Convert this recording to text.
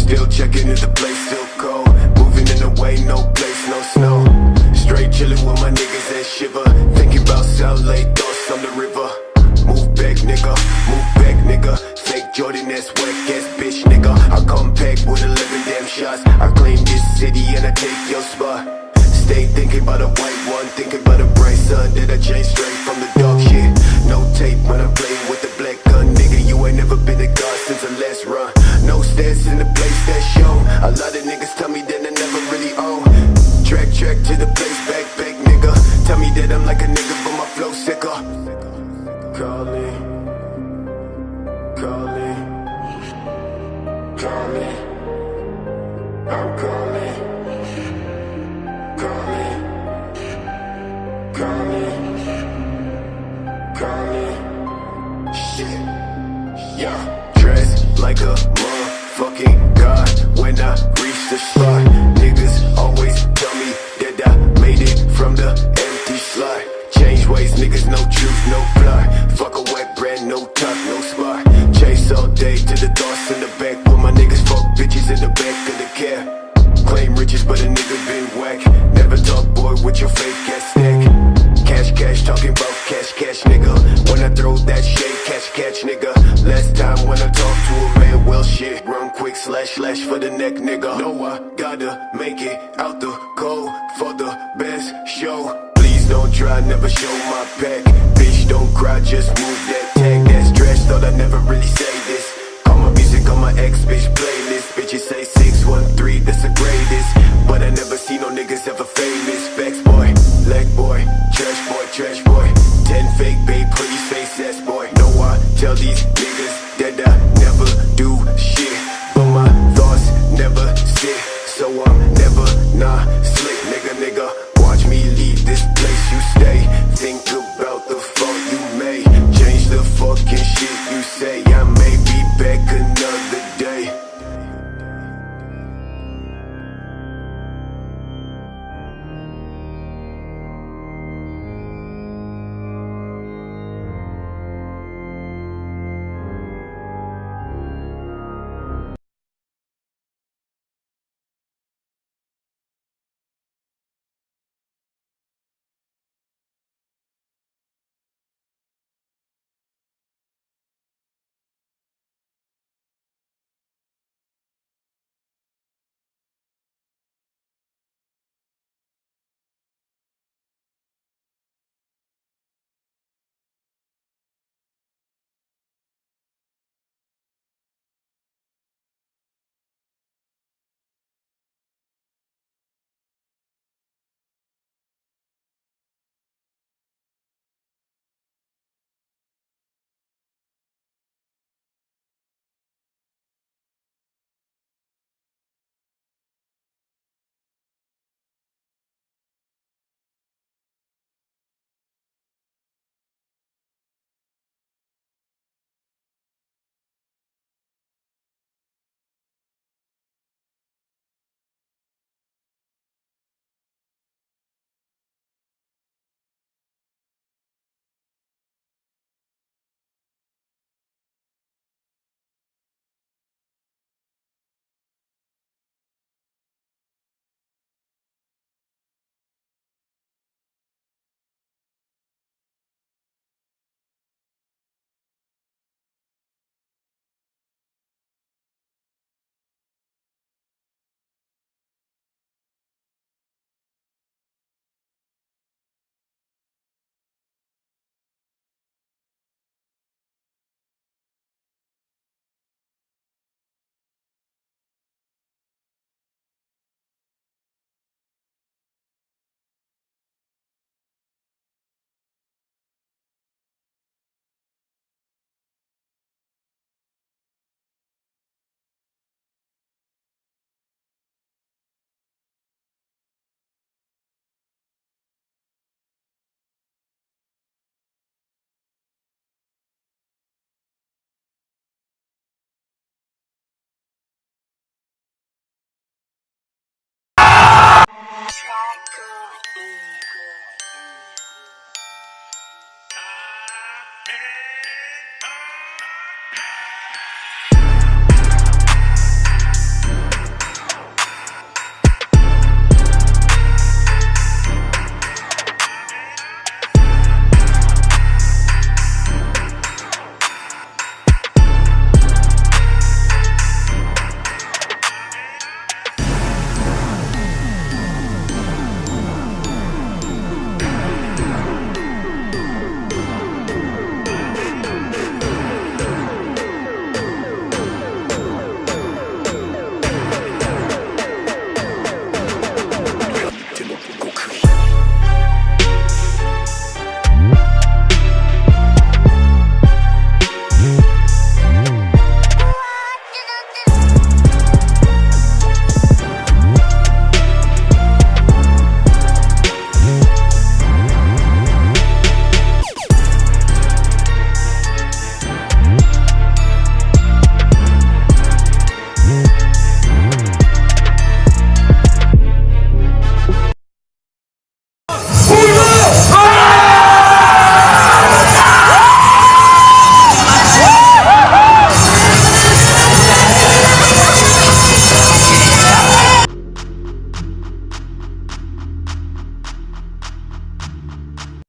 Still checking if the place still cold. Moving in the way, no place, no snow. Straight chilling with my niggas that shiver. Thinking about South Lake, thoughts on the river. Move back, nigga, move back, nigga. Fake Jordan, that's whack ass bitch, nigga. I come back with 11 damn shots. I claim this city and I take your spot. Stay thinking about a white one, thinking about a bright sun that I changed straight from the dog shit. No tape when I'm playing with the black gun, nigga. You ain't never been a god since the last run. No stats in the place that show. A lot of niggas tell me that I never really own. Track to the place, back, nigga. Tell me that I'm like a nigga, but my flow sicker. Calling, I'm calling, shit, yeah. Dressed like a motherfucking god when I reach the spot. Niggas always tell me that I made it from the empty slot. Change ways, niggas, no truth, no plot. Fuck a wet brand, no top, no spot. Chase all day to the thoughts in the back. With my niggas, fuck bitches in the back of the cab. Claim riches, but a nigga been whack. Never talk, boy, with your fake ass stack. Cash, talking about cash, nigga. When I throw that shade, catch, nigga. Last time when I talk to a man, well shit. Run quick, slash for the neck, nigga. No, I gotta make it out the cold for the best show. Please don't try, never show my back. Bitch, don't cry, just move that tag. That's trash, thought I'd never really say this. Call my music on my ex-bitch playlist. Bitches say 613, that's the greatest. But I never see no niggas ever famous. Facts, boy, leg boy, trash boy. 10 fake babe, pretty face ass boy. No, I tell these niggas that I never do shit, but my thoughts never sit. So I'm never not